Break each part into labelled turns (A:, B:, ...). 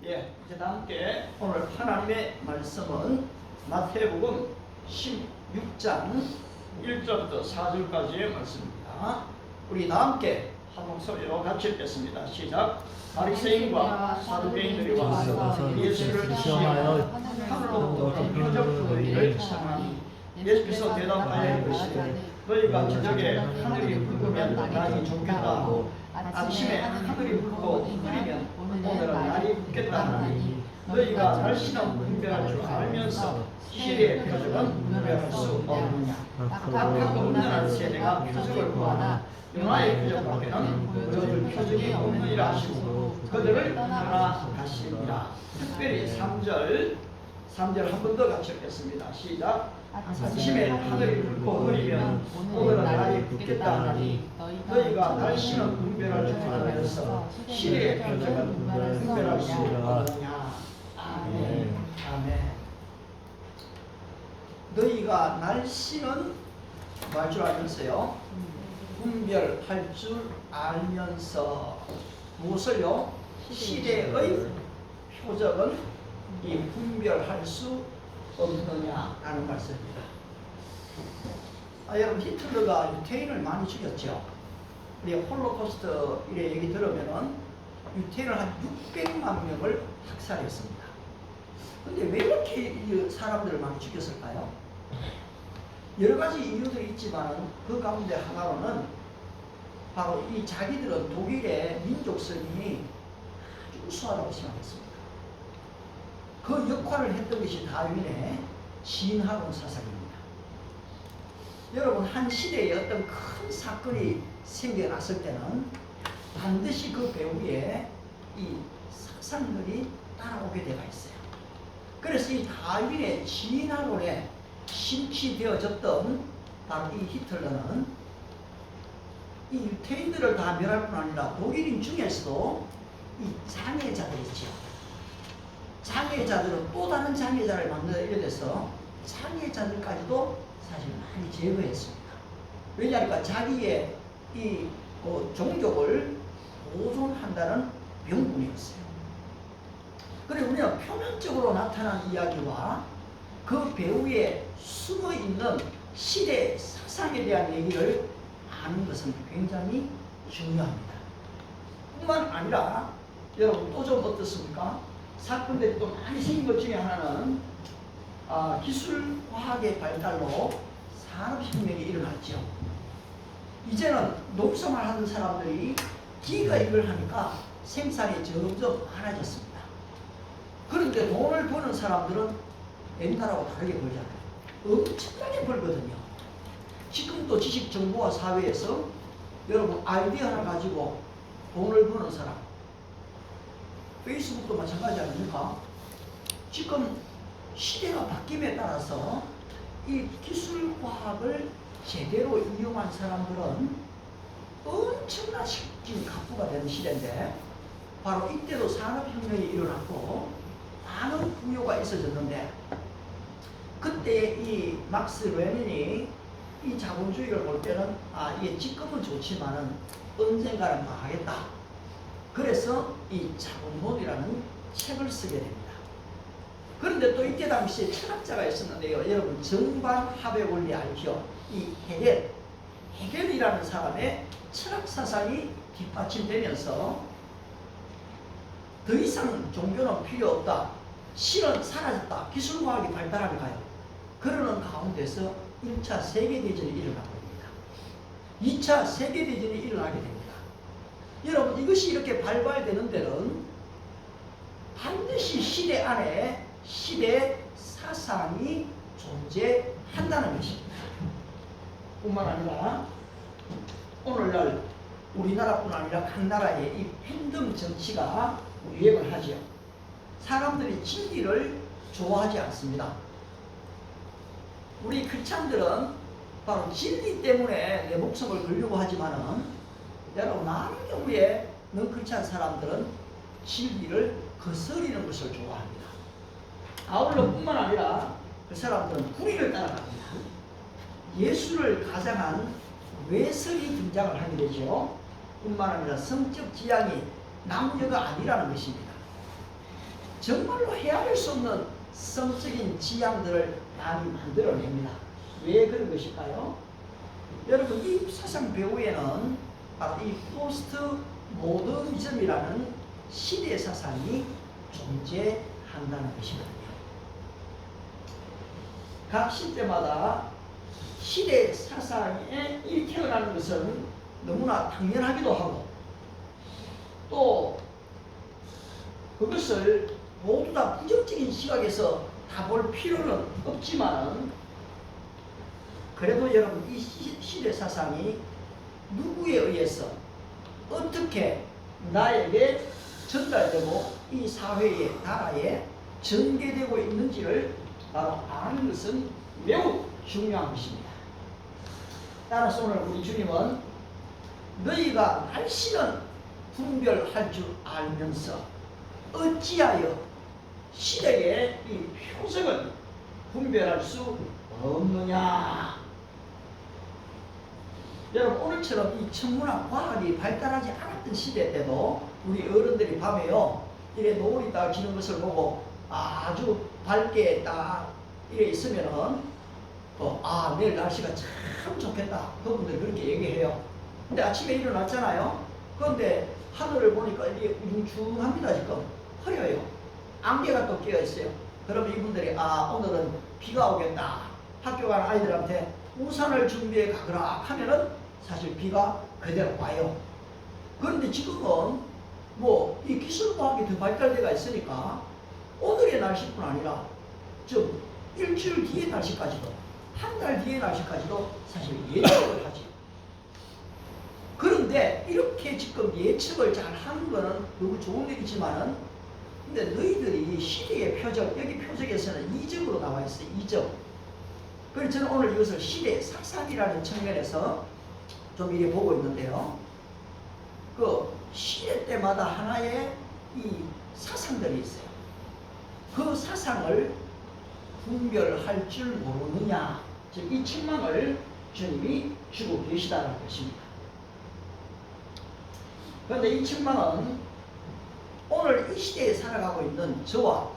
A: 예, 이제 함께 오늘 하나님의 말씀은 마태복음 16장 1절부터 4절까지의 말씀입니다. 우리 다 함께 한 목소리로 같이 읽겠습니다. 시작. 바리새인과 사두개인들이 와서 예수를 시험하여 하늘로부터 표적을 청하니 예수께서 대답하여 이르시되 너희가 저녁에 하늘이 붉으면 날이 좋겠다 하고 아침에 하늘이 붉고 흐리면 오늘은 날이 붓겠다 하니 너희가 날씨는 분별할 줄 알면서 시리의 표적은 분별할 수 없느냐. 악하고 음란한 세대가 표적을 구하나 요나의 표적밖에는 보여줄 표적이 없느니라 하시고 그들을 떠나가시니라. 특별히 3절 한 번 더 같이 읽겠습니다. 시작. 아침에 하늘이 붉고 흐리면 오늘은 날이 붓겠다 하니 너희가 날씨는 분별할 줄 알면서 시리의 표적은 분별할 수 없느냐. 아멘. 아멘. 너희가 날씨는 뭐 할 줄 알면서요? 분별할 줄 알면서 무엇을요? 시대의 표적은 이 분별할 수 없느냐라는 말씀입니다. 여러분 히틀러가 유태인을 많이 죽였죠. 우리 홀로코스트 이래 얘기 들으면은 유태인을 한 600만 명을 학살했습니다. 근데 왜 이렇게 사람들을 많이 죽였을까요? 여러 가지 이유들이 있지만 그 가운데 하나로는 바로 이 자기들은 독일의 민족성이 아주 우수하다고 생각했습니다. 그 역할을 했던 것이 다윈의 진학원 사상입니다. 여러분 한 시대에 어떤 큰 사건이 생겨났을 때는 반드시 그 배후에 이 사상들이 따라오게 되어 있어요. 그래서 이 다윈의 진학원에 심취되어졌던 바로 이 히틀러는 이 유태인들을 다 멸할 뿐 아니라 독일인 중에서도 이 장애자들이 있죠. 장애자들은 또 다른 장애자를 만들어 이래서 장애자들까지도 사실 많이 제거했습니다. 왜냐하니까 자기의 이 종족을 보존한다는 명분이었어요. 그리고 우리는 표면적으로 나타난 이야기와 그 배후에 숨어 있는 시대 사상에 대한 얘기를 아는 것은 굉장히 중요합니다. 뿐만 아니라 여러분 또 좀 어떻습니까? 사건들이 또 많이 생긴 것 중에 하나는 기술 과학의 발달로 산업혁명이 일어났죠. 이제는 농성을 하는 사람들이 기계를 하니까 생산이 점점 많아졌습니다. 그런데 돈을 버는 사람들은 옛날하고 다르게 벌잖아요. 엄청나게 벌거든요. 지금도 지식정보화 사회에서 여러분 아이디어 하나 가지고 돈을 버는 사람, 페이스북도 마찬가지 아닙니까? 지금 시대가 바뀜에 따라서 이 기술과학을 제대로 이용한 사람들은 엄청난 지금 갑부가 되는 시대인데 바로 이때도 산업혁명이 일어났고 많은 부여가 있어졌는데 그때 이 막스 레닌이 이 자본주의를 볼 때는 이게 지금은 좋지만은 언젠가는 망하겠다. 그래서 이 자본론이라는 책을 쓰게 됩니다. 그런데 또 이때 당시에 철학자가 있었는데요. 여러분 정반합의 원리 알죠? 이 헤겔이라는 사람의 철학 사상이 뒷받침되면서 더 이상 종교는 필요 없다. 신은 사라졌다. 기술과학이 발달하게 가요. 그러는 가운데서 1차 세계대전이 일어나게 됩니다. 2차 세계대전이 일어나게 됩니다. 여러분 이것이 이렇게 발발되는 데는 반드시 시대 안에 시대 사상이 존재한다는 것입니다. 뿐만 아니라 오늘날 우리나라뿐 아니라 각 나라의 이 팬덤 정치가 유행을 하죠. 사람들이 진리를 좋아하지 않습니다. 우리 크리스찬들은 바로 진리 때문에 내 목숨을 걸려고 하지만은 여러분 많은 경우에 너크리스찬 사람들은 진리를 거스리는 것을 좋아합니다. 아울러 뿐만 아니라 그 사람들은 구리를 따라갑니다. 예수를 가장한 외설이 등장을 하게 되죠. 뿐만 아니라 성적 지향이 남녀가 아니라는 것입니다. 정말로 헤아릴 수 없는 성적인 지향들을 많이 만들어냅니다. 왜 그런 것일까요? 여러분, 이 사상 배후에는 바로 이 포스트 모더니즘이라는 시대 사상이 존재한다는 것이거든요. 각 시대마다 시대 사상에 일깨어나는 것은 너무나 당연하기도 하고, 또 그것을 모두 다 부정적인 시각에서 다 볼 필요는 없지만, 그래도 여러분, 이 시대 사상이 누구에 의해서 어떻게 나에게 전달되고 이 사회에, 나라에 전개되고 있는지를 바로 아는 것은 매우 중요한 것입니다. 따라서 오늘 우리 주님은 너희가 날씨는 분별할 줄 알면서 어찌하여 시대의 이 표적은 분별할 수 없느냐. 여러분, 오늘처럼 이 천문학 과학이 발달하지 않았던 시대 때도 우리 어른들이 밤에요, 이래 노을이 딱 지는 것을 보고 아주 밝게 딱 이래 있으면은 내일 날씨가 참 좋겠다, 그분들 그렇게 얘기해요. 근데 아침에 일어났잖아요. 그런데 하늘을 보니까 이게 웅중합니다. 지금 흐려요. 안개가 또 끼어 있어요. 그러면 이분들이 오늘은 비가 오겠다, 학교 가는 아이들한테 우산을 준비해 가거라 하면은 사실 비가 그대로 와요. 그런데 지금은 뭐 이 기술과학이 더 발달되어 있으니까 오늘의 날씨뿐 아니라 좀 일주일 뒤의 날씨까지도, 한 달 뒤의 날씨까지도 사실 예측을 하지. 그런데 이렇게 지금 예측을 잘 하는 거는 너무 좋은 일이지만은, 근데 너희들이 시대의 표적, 여기 표적에서는 이적으로 나와 있어요. 이적. 그래서 저는 오늘 이것을 시대 사상이라는 측면에서 좀 이렇게 보고 있는데요. 그 시대 때마다 하나의 이 사상들이 있어요. 그 사상을 분별할 줄 모르느냐, 즉 이 책망을 주님이 주고 계시다는 것입니다. 그런데 이 책망은 오늘 이 시대에 살아가고 있는 저와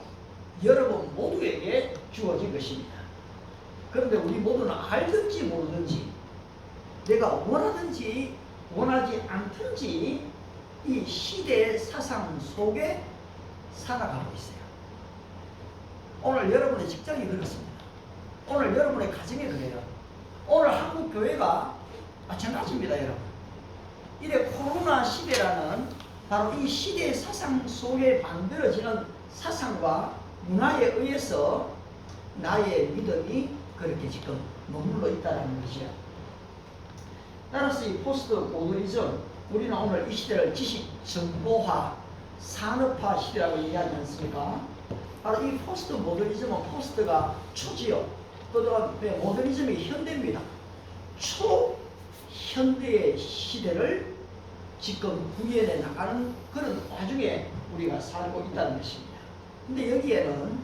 A: 여러분 모두에게 주어진 것입니다. 그런데 우리 모두는 알든지 모르든지, 내가 원하든지 원하지 않든지 이 시대의 사상 속에 살아가고 있어요. 오늘 여러분의 직장이 그렇습니다. 오늘 여러분의 가정이 그래요. 오늘 한국 교회가 마찬가지입니다, 여러분. 이래 코로나 시대라는 바로 이 시대의 사상 속에 만들어지는 사상과 문화에 의해서 나의 믿음이 그렇게 지금 머물러 있다는 것이죠. 따라서 이 포스트 모더니즘, 우리는 오늘 이 시대를 지식 정보화, 산업화 시대라고 얘기하지 않습니까? 바로 이 포스트 모더니즘은, 포스트가 초지요. 그다음에 모더니즘이 현대입니다. 초현대의 시대를 지금 구현해 나가는 그런 와중에 우리가 살고 있다는 것입니다. 근데 여기에는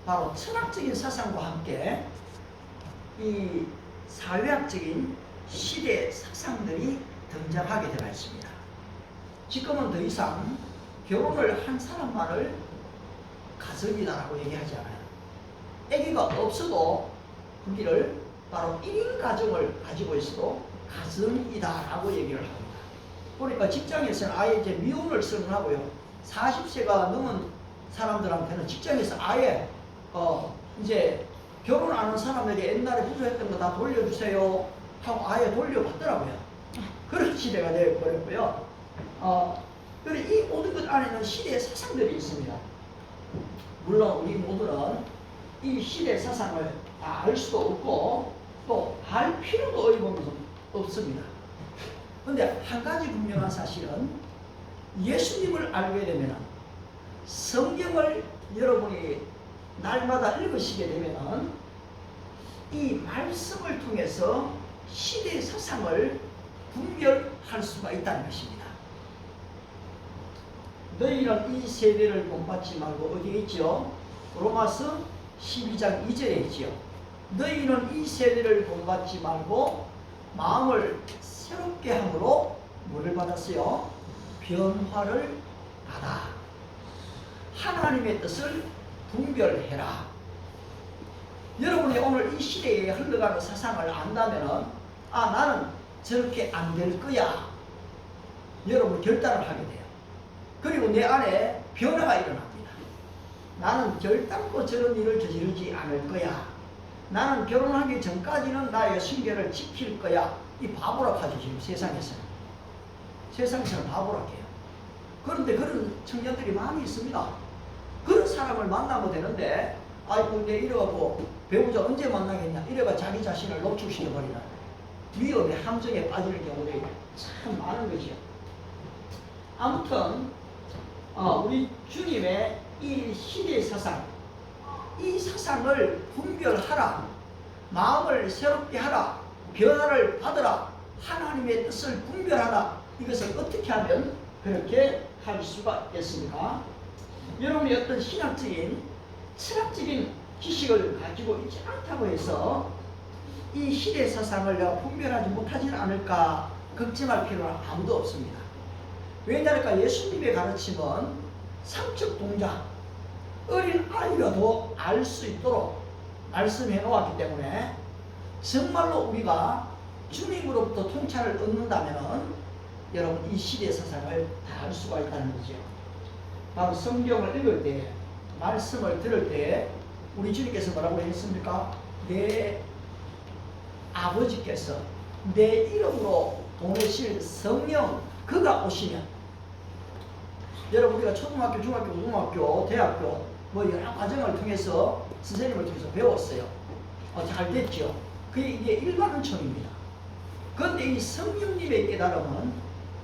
A: 바로 철학적인 사상과 함께 이 사회학적인 시대 사상들이 등장하게 되어 있습니다. 지금은 더 이상 결혼을 한 사람만을 가정이다라고 얘기하지 않아요. 아기가 없어도 거기를 바로 1인 가정을 가지고 있어도 가정이다라고 얘기를 합니다. 그러니까 직장에서는 아예 이제 미혼을 선언하고요. 40세가 넘은 사람들한테는 직장에서 아예 이제 결혼 안 한 사람에게 옛날에 부조했던 거 다 돌려주세요 하고 아예 돌려받더라고요. 그런 시대가 되어버렸고요. 그리고 이 모든 것 안에는 시대의 사상들이 있습니다. 물론 우리 모두는 이 시대의 사상을 다 알 수도 없고 또 알 필요도 어이없는 없습니다. 그런데 한 가지 분명한 사실은, 예수님을 알게 되면, 성경을 여러분이 날마다 읽으시게 되면 이 말씀을 통해서 시대의 사상을 분별할 수가 있다는 것입니다. 너희는 이 세대를 본받지 말고, 어디에 있죠? 로마서 12장 2절에 있지요. 너희는 이 세대를 본받지 말고 마음을 새롭게 함으로 뭐를 받았어요? 변화를 받아. 하나님의 뜻을 분별해라. 여러분이 오늘 이 시대에 흘러가는 사상을 안다면은 나는 저렇게 안 될 거야. 여러분 결단을 하게 돼요. 그리고 내 안에 변화가 일어납니다. 나는 결단코 저런 일을 저지르지 않을 거야. 나는 결혼하기 전까지는 나의 신계를 지킬 거야. 이 바보라 하죠, 지금 세상에서는. 세상에서는 바보라 해요. 그런데 그런 청년들이 많이 있습니다. 그런 사람을 만나면 되는데, 아이고, 내 이래갖고 배우자 언제 만나겠냐. 이래가 자기 자신을 노출시켜버리는 위험의 함정에 빠지는 경우들이 참 많은 거죠. 아무튼, 우리 주님의 이 시대의 사상, 이 사상을 분별하라. 마음을 새롭게 하라. 변화를 받으라. 하나님의 뜻을 분별하라. 이것을 어떻게 하면 그렇게 할 수가 있겠습니까? 여러분이 어떤 신학적인, 철학적인 지식을 가지고 있지 않다고 해서 이 시대 사상을 내가 분별하지 못하지는 않을까 걱정할 필요는 아무도 없습니다. 왜냐하니까 예수님의 가르침은 삼척 동작, 어린 아이라도 알 수 있도록 말씀해 놓았기 때문에 정말로 우리가 주님으로부터 통찰을 얻는다면 여러분 이 시대 사상을 다 알 수가 있다는 거죠. 바로 성경을 읽을 때, 말씀을 들을 때 우리 주님께서 뭐라고 했습니까? 내 아버지께서 내 이름으로 보내실 성령 그가 오시면, 여러분 우리가 초등학교, 중학교, 고등학교, 대학교 뭐 여러 과정을 통해서 선생님을 통해서 배웠어요. 잘 됐죠. 그게 이게 일반 은총입니다. 그런데 이 성령님의 깨달음은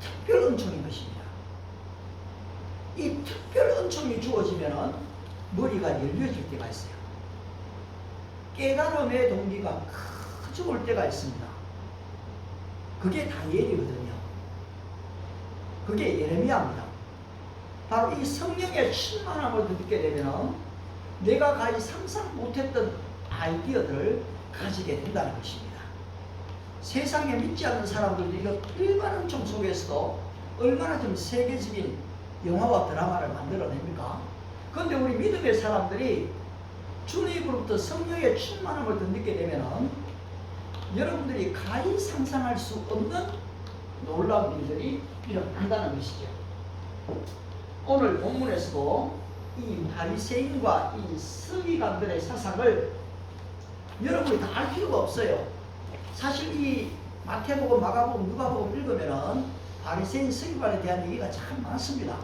A: 특별 은총인 것입니다. 이 특별 은총이 주어지면 머리가 열려질 때가 있어요. 깨달음의 동기가 크게 올 때가 있습니다. 그게 다니엘이거든요. 그게 예레미야입니다. 바로 이 성령의 충만함을 듣게 되면 내가 가히 상상 못했던 아이디어들을 가지게 된다는 것입니다. 세상에 믿지 않는 사람들도 이거 일반 은총 속에서도 얼마나 좀 세계적인 영화와 드라마를 만들어냅니까? 그런데 우리 믿음의 사람들이 주님으로부터 성령의 충만함을 듣게 되면 여러분들이 가히 상상할 수 없는 놀라운 일들이 일어난다는 것이죠. 오늘 본문에서도 이 바리새인과 이 서기관들의 사상을 여러분이 다 알 필요가 없어요. 사실 이 마태복음, 마가복음, 누가복음 읽으면은 바리새인, 서기관에 대한 얘기가 참 많습니다.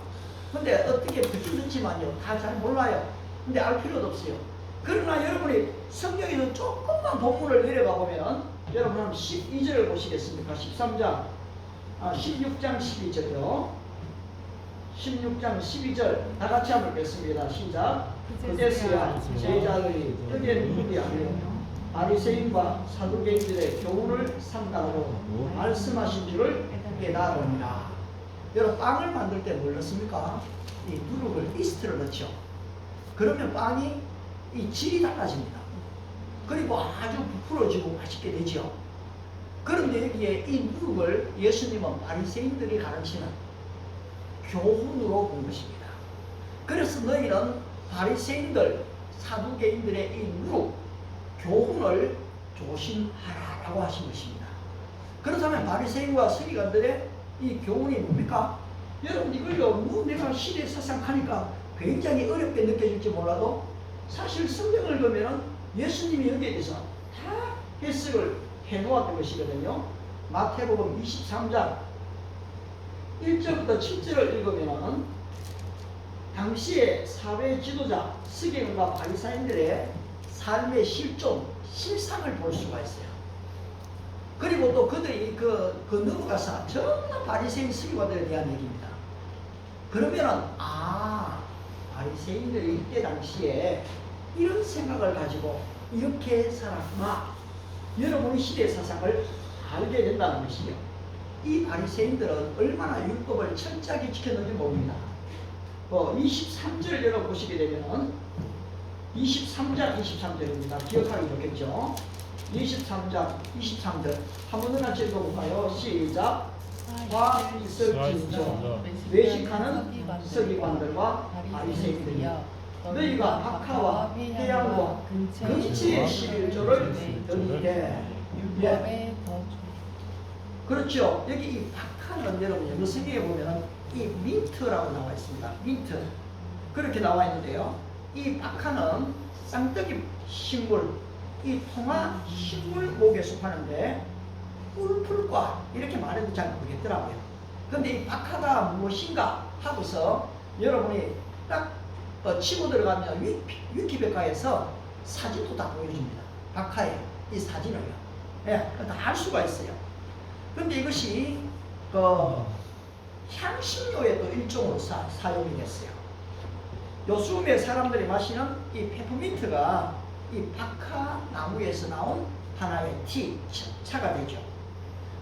A: 근데 어떻게 듣지만요, 다 잘 몰라요. 근데 알 필요도 없어요. 그러나 여러분이 성경에서 조금만 본문을 내려가 보면 여러분 한번 12절을 보시겠습니까? 13장, 16장 12절요. 16장 12절 다 같이 한번 읽겠습니다. 시작. 그제서야 제자들이 떡에 누구리 하며 바리새인과 사두개인들의 교훈을 삼가로 말씀하신 줄을 깨달으니라. 여러분 빵을 만들 때 뭘 넣습니까? 이 누룩을, 이스트를 넣죠. 그러면 빵이 이 질이 달라집니다. 그리고 아주 부풀어지고 맛있게 되죠. 그런데 여기에 이 누룩을 예수님은 바리새인들이 가르치는 교훈으로 본 것입니다. 그래서 너희는 바리새인들, 사두개인들의 이 누룩, 교훈을 조심하라라고 하신 것입니다. 그렇다면 바리새인과 서기관들의 이 교훈이 뭡니까? 여러분 이걸요, 내가 시대 사상하니까 굉장히 어렵게 느껴질지 몰라도 사실 성경을 보면 예수님이 여기에 대해서 다 해석을 해놓았던 것이거든요. 마태복음 23장 1절부터 7절을 읽으면 당시의 사회 지도자 서기관과 바리새인들의 삶의 실존, 실상을 볼 수가 있어요. 그리고 또 그들이 그 넘어가서 전부 바리새인 서기관들에 대한 얘기입니다. 그러면은 바리새인들이 이때 당시에 이런 생각을 가지고 이렇게 살았구나. 여러분이 시대 사상을 알게 된다는 것이죠. 이 바리새인들은 얼마나 율법을 철저하게 지켰는지 모릅니다. 23절 열어보시게 되면 23장 23절입니다. 기억하기 좋겠죠. 23장 23절 한번 더 같이 읽어볼까요? 시작. 있을지언정 외식하는 서기관들과 바리새인들이여 너희가 박하와 회양과 근처의 11조를 드리되. 예. 그렇죠. 여기 이 박하는 여러분 영어 성경에 보면 이 민트라고 나와 있습니다. 민트 그렇게 나와 있는데요. 이 박하는 쌍떡이 식물, 이 통화 식물 목에 속하는데 꿀풀과 이렇게 말해도 잘 모르겠더라고요. 근데 이 박하가 무엇인가 하고서 여러분이 딱 치고 들어가면 위키백과에서 사진도 다 보여줍니다. 박하의 이 사진을요. 예, 다 알 수가 있어요. 근데 이것이 향신료의 또 일종으로 사용이 됐어요. 요즘에 사람들이 마시는 이 페퍼민트가 이 박하 나무에서 나온 하나의 차가 되죠.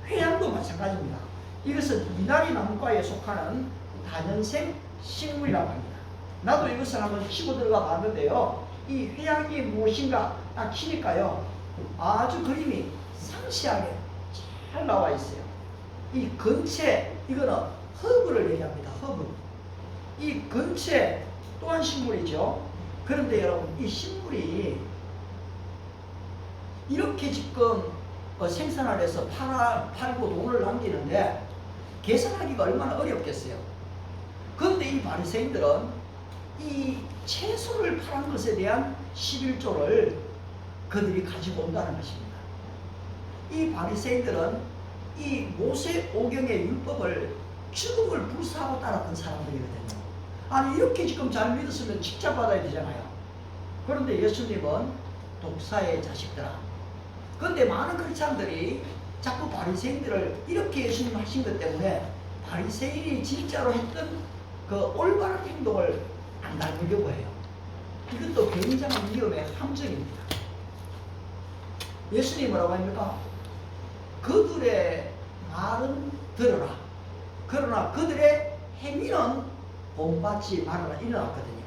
A: 회양도 마찬가지입니다. 이것은 미나리 나무과에 속하는 다년생 식물이라고 합니다. 나도 이것을 한번 치고 들어가 봤는데요. 이 회양이 무엇인가 딱 치니까요. 아주 그림이 상세하게 잘 나와 있어요. 이 근체, 이거는 허브를 얘기합니다. 허브. 이 근체 또한 식물이죠. 그런데 여러분, 이 식물이 이렇게 지금 생산을 해서 팔고 돈을 남기는데 계산하기가 얼마나 어렵겠어요. 그런데 이 바리새인들은 이 채소를 파는 것에 대한 11조를 그들이 가지고 온다는 것입니다. 이 바리새인들은 이 모세 오경의 율법을 죽음을 불사하고 따랐던 사람들이거든요. 아니 이렇게 지금 잘 믿었으면 칭찬받아야 되잖아요. 그런데 예수님은 독사의 자식들아. 그런데 많은 크리스찬들이 자꾸 바리새인들을 이렇게 예수님 하신 것 때문에 바리새인이 진짜로 했던 그 올바른 행동을 안 닮으려고 해요. 이것도 굉장한 위험의 함정입니다. 예수님 뭐라고 합니까? 그들의 말은 들어라. 그러나 그들의 행위는 본받지 말아라. 일어났거든요.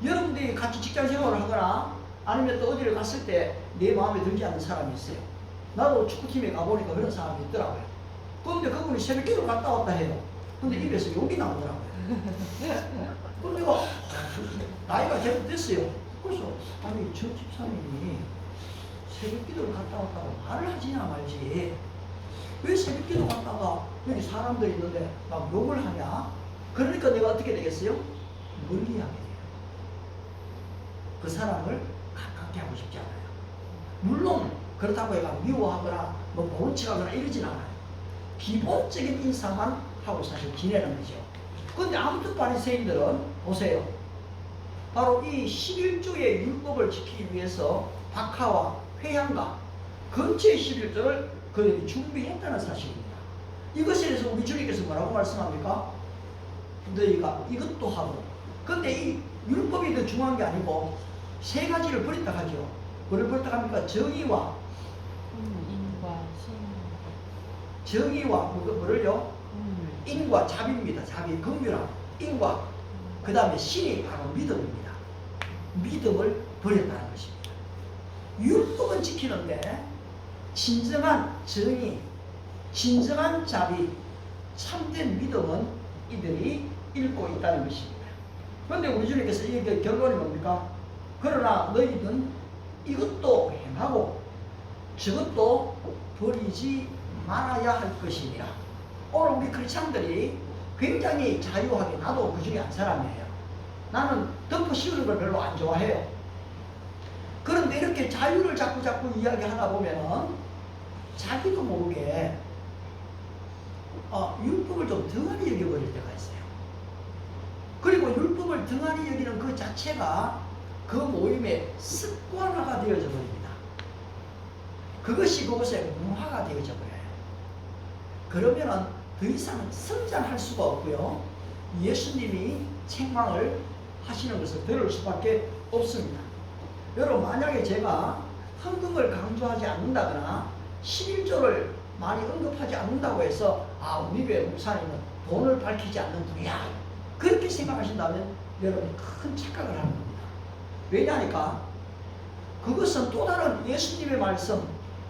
A: 여러분들이 같이 직장 생활을 하거나 아니면 또 어디를 갔을 때 내 마음에 들지 않는 사람이 있어요. 나도 축구팀에 가보니까 그런 사람이 있더라고요. 그런데 그분이 새벽기도 갔다 왔다 해요. 근데 입에서 욕이 나오더라고요. 그럼 내가 나이가 제법 됐어요. 그래서 아니 저 집사님이 새벽기도를 갔다 왔다고 말을 하지나 말지 왜 새벽기도 갔다가 여기 사람들이 있는데 막 욕을 하냐? 그러니까 내가 어떻게 되겠어요? 멀리하게 돼요. 그 사람을 가깝게 하고 싶지 않아요. 물론 그렇다고 해가 미워하거나 뭐 모른 척하거나 이러진 않아요. 기본적인 인사만 하고 사실 지내는 거죠. 그런데 아무튼 바리새인들은 보세요. 바로 이 11조의 율법을 지키기 위해서 박하와 회양과 근처의 11조를 그들이 준비했다는 사실입니다. 이것에 대해서 우리 주님께서 뭐라고 말씀합니까? 너희가 이것도 하고. 근데 이 율법이 더 중요한 게 아니고 세 가지를 버렸다 하죠. 뭐를 버렸다 합니까? 정의와
B: 인과 신.
A: 정의와 뭐를요? 인과 자비입니다. 자비, 긍휼함, 인과 그 다음에 신이 바로 믿음입니다. 믿음을 버렸다는 것입니다. 율법은 지키는데 진정한 정의, 진정한 자비, 참된 믿음은 이들이 잃고 있다는 것입니다. 그런데 우리 주님께서 이 결론이 뭡니까? 그러나 너희는 이것도 행하고 저것도 버리지 말아야 할 것이니라. 오늘 우리 크리스찬들이 굉장히 자유하게, 나도 그 중에 한 사람이에요. 나는 덮어 씌우는 걸 별로 안 좋아해요. 그런데 이렇게 자유를 자꾸 이야기하다 보면은 자기도 모르게 율법을 좀 등한히 여겨버릴 때가 있어요. 그리고 율법을 등한히 여기는 그 자체가 그 모임의 습관화가 되어져 버립니다. 그것이 그곳의 문화가 되어져 버려요. 그러면은 더 이상 성장할 수가 없고요. 예수님이 책망을 하시는 것을 들을 수밖에 없습니다. 여러분, 만약에 제가 헌금을 강조하지 않는다거나 11조를 많이 언급하지 않는다고 해서 우리 교회 목사님은 돈을 밝히지 않는 분이야, 그렇게 생각하신다면 여러분이 큰 착각을 하는 겁니다. 왜냐하니까 그것은 또 다른 예수님의 말씀,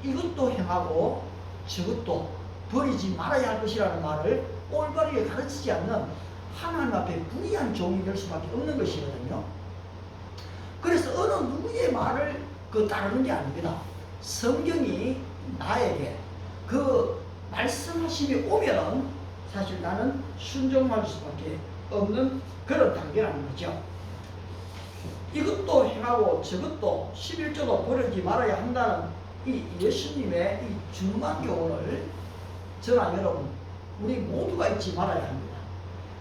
A: 이것도 행하고 저것도 버리지 말아야 할 것이라는 말을 올바르게 가르치지 않는 하나님 앞에 불의한 종이 될 수밖에 없는 것이거든요. 그래서 어느 누구의 말을 따르는 게 아닙니다. 성경이 나에게 그 말씀하심이 오면은 사실 나는 순종할 수밖에 없는 그런 단계라는 거죠. 이것도 행하고 저것도 11조도 버리지 말아야 한다는 이 예수님의 이 중요한 교훈을 저나 여러분 우리 모두가 잊지 말아야 합니다.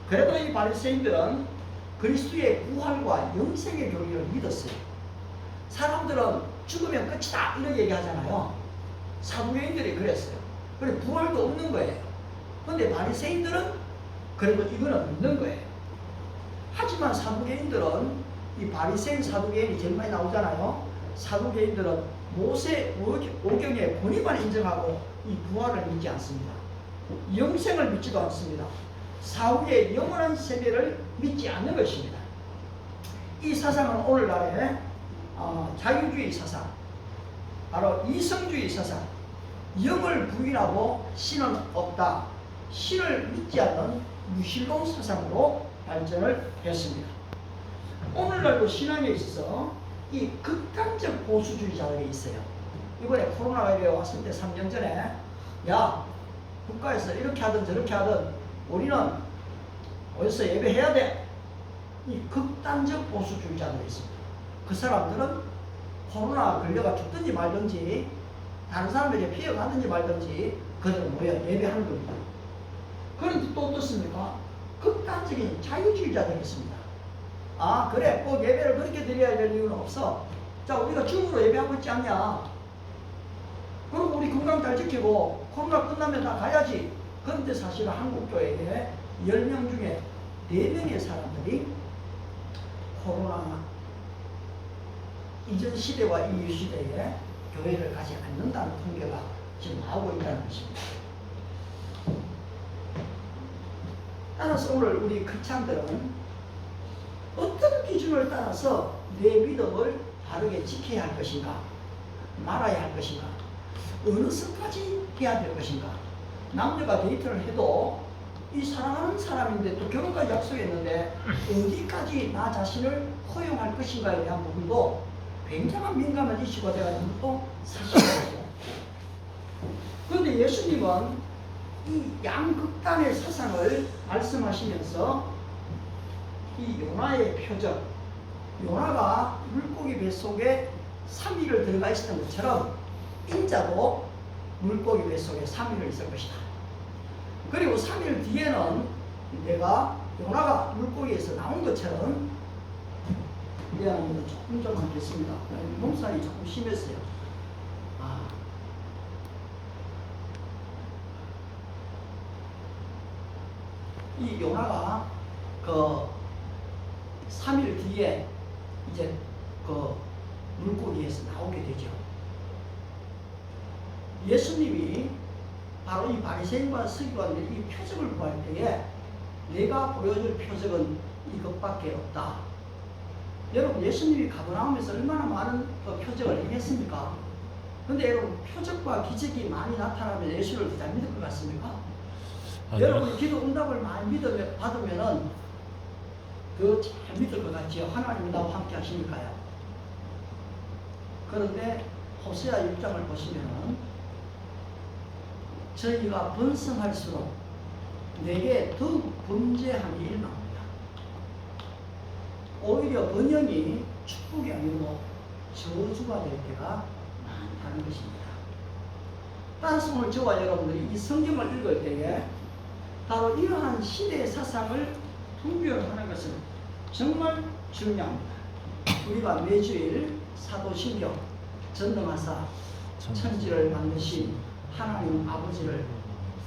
A: 그래도 이 바리새인들은 그리스도의 부활과 영생의 교리를 믿었어요. 사람들은 죽으면 끝이다 이렇게 얘기하잖아요. 사두개인들이 그랬어요. 그래 부활도 없는 거예요. 그런데 바리새인들은 그래도 이거는 믿는 거예요. 하지만 사두개인들은 이 바리새인 사두개인이 제일 많이 나오잖아요. 사두개인들은 모세 오경의 권위만 인정하고 이 부활을 믿지 않습니다. 영생을 믿지도 않습니다. 사후의 영원한 세계를 믿지 않는 것입니다. 이 사상은 오늘날의 자유주의 사상, 바로 이성주의 사상, 영을 부인하고 신은 없다, 신을 믿지 않는 무신론 사상으로 발전을 했습니다. 오늘날도 신앙에 있어서 이 극단적 보수주의자들이 있어요. 이번에 코로나가 왔을 때 3년 전에 야 국가에서 이렇게 하든 저렇게 하든 우리는 어디서 예배해야 돼. 이 극단적 보수주의자들이 있습니다. 그 사람들은 코로나 걸려가 죽든지 말든지 다른 사람들에게 피해 가든지 말든지 그들은 뭐야 예배하는 겁니다. 그런데 또 어떻습니까? 극단적인 자유주의자들이 있습니다. 아 그래 꼭 예배를 그렇게 드려야 될 이유는 없어. 자 우리가 줌으로 예배하고 있지 않냐. 그리고 우리 건강 잘 지키고 코로나 끝나면 다 가야지. 그런데 사실은 한국교회에 10명 중에 4명의 사람들이 코로나 이전 시대와 이 시대에 교회를 가지 않는다는 통계가 지금 나오고 있다는 것입니다. 따라서 오늘 우리 크리스찬들은 어떤 기준을 따라서 내 믿음을 바르게 지켜야 할 것인가, 말아야 할 것인가, 어느 선까지 해야 될 것인가. 남녀가 데이트를 해도 이 사랑하는 사람인데 또 결혼까지 약속했는데 어디까지 나 자신을 허용할 것인가에 대한 부분도 굉장한 민감한 이슈가 되어가지고 또 사실이에요. 그런데 예수님은 이 양극단의 사상을 말씀하시면서 이 요나의 표적, 요나가 물고기 뱃속에 3일을 들어가 있었던 것처럼 인자도 물고기 뱃속에 3일을 있을 것이다. 그리고 3일 뒤에는 내가 요나가 물고기에서 나온 것처럼 미안합니다. 조금 좀 하겠습니다. 몸살이 조금 심했어요. 이 요나가 그 3일 뒤에 이제 그 물고기에서 나오게 되죠. 예수님이 바로 이 바리새인과 서기관들이 이 표적을 구할 때에 내가 보여줄 표적은 이것밖에 없다. 여러분 예수님이 가버나움에서 얼마나 많은 표적을 행했습니까? 그런데 여러분 표적과 기적이 많이 나타나면 예수를 더 잘 믿을 것 같습니까? 아니요. 여러분 기도 응답을 많이 받으면은 더 잘 믿을 것 같지요. 하나님이 나와 함께 하시니까요. 그런데 호세아 6장을 보시면은 저희가 번성할수록 내게 더욱 범죄함이 일어납니다. 오히려 번영이 축복이 아니고 저주가 될 때가 많다는 것입니다. 따라서 오늘 저와 여러분들이 이 성경을 읽을 때에 바로 이러한 시대의 사상을 분별하는 것은 정말 중요합니다. 우리가 매주일 사도신경 전능하사 천지를 만드신 하나님 아버지를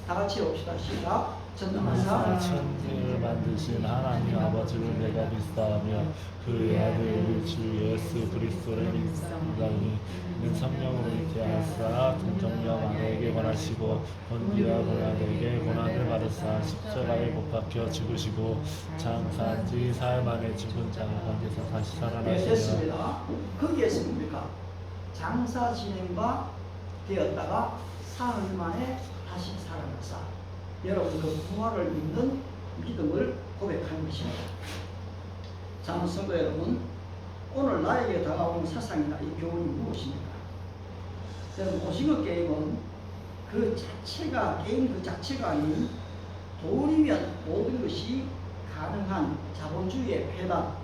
A: 다 같이 봅시다. 시작. 전능하사
C: 천지를 만드신 하나님 아버지를 내가 믿사하며 그의 아들 주 예수 그리스도를 믿사오니 는 성령으로 잉태하사 동정녀 마리아에게 권하시고 본디아 빌라도에게 고난을 받으사 십자가에 못 박혀 죽으시고 장사한 지 사흘 만에 죽은 자 가운데서 다시
A: 네,
C: 살아나시며
A: 됐습니다. 거기에서 뭡니까? 장사 진행과 되었다가 사흘 만에 다시 살아나사 여러분 그 부활을 믿는 믿음을 고백하는 것입니다. 사랑하는 성도 여러분, 오늘 나에게 다가오는 사상이나 이 교훈이 무엇입니까? 여러분 오징어 게임은 그 자체가 게임 그 자체가 아닌 돈이면 모든 것이 가능한 자본주의의 폐단,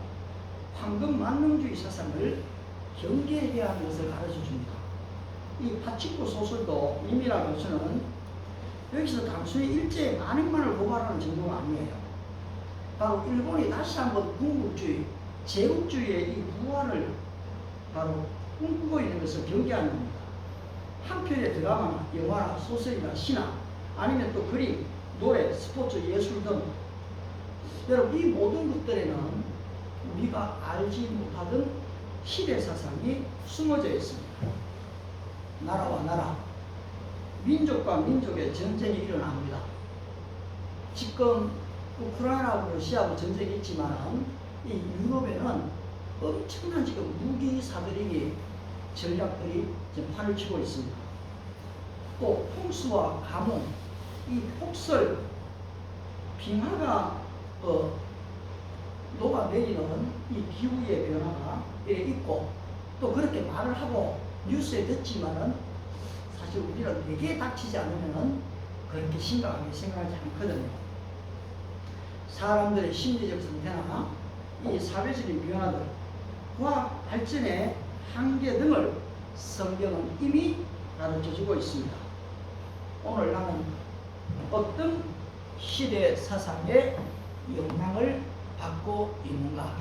A: 황금 만능주의 사상을 경계해야 하는 것을 가르쳐 줍니다. 이 파치코 소설도 이미라 교수는 여기서 단순히 일제의 만행만을 고발하는 정도가 아니에요. 바로 일본이 다시 한번 군국주의, 제국주의의 이 부활을 바로 꿈꾸고 있는 것을 경계하는 겁니다. 한편의 드라마나 영화나 소설이나 신화, 아니면 또 그림, 노래, 스포츠, 예술 등 여러분 이 모든 것들에는 우리가 알지 못하던 시대 사상이 숨어져 있습니다. 나라와 나라, 민족과 민족의 전쟁이 일어납니다. 지금 우크라이나하고 러시아하고 전쟁이 있지만 이 유럽에는 엄청난 지금 무기 사들이 전략들이 지금 판을 치고 있습니다. 또 홍수와 가뭄, 이 폭설, 빙하가 녹아내리는 이 기후의 변화가 있고 또 그렇게 말을 하고 뉴스에 듣지만은 사실 우리는 내게 닥치지 않으면은 그렇게 심각하게 생각하지 않거든요. 사람들의 심리적 상태나 이 사회적인 변화들, 과학 발전의 한계 등을 성경은 이미 가르쳐주고 있습니다. 오늘 나는 어떤 시대 사상의 영향을 받고 있는가?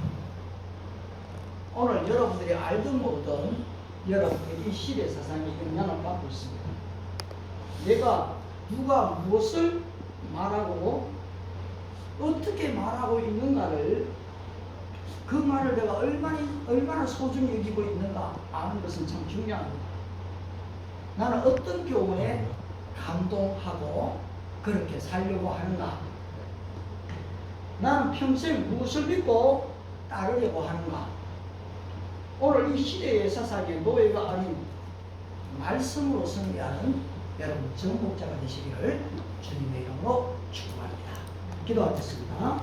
A: 오늘 여러분들이 알든 모르든 여러분들이 이 시대 사상의 영향을 받고 있습니다. 내가 누가 무엇을 말하고 어떻게 말하고 있는가를, 그 말을 내가 얼마나 소중히 여기고 있는가 아는 것은 참 중요합니다. 나는 어떤 경우에 감동하고 그렇게 살려고 하는가? 나는 평생 무엇을 믿고 따르려고 하는가? 오늘 이 시대의 사상의 노예가 아닌 말씀으로 승리하는 여러분 정복자가 되시기를 주님의 이름으로 축복합니다. 기도하겠습니다.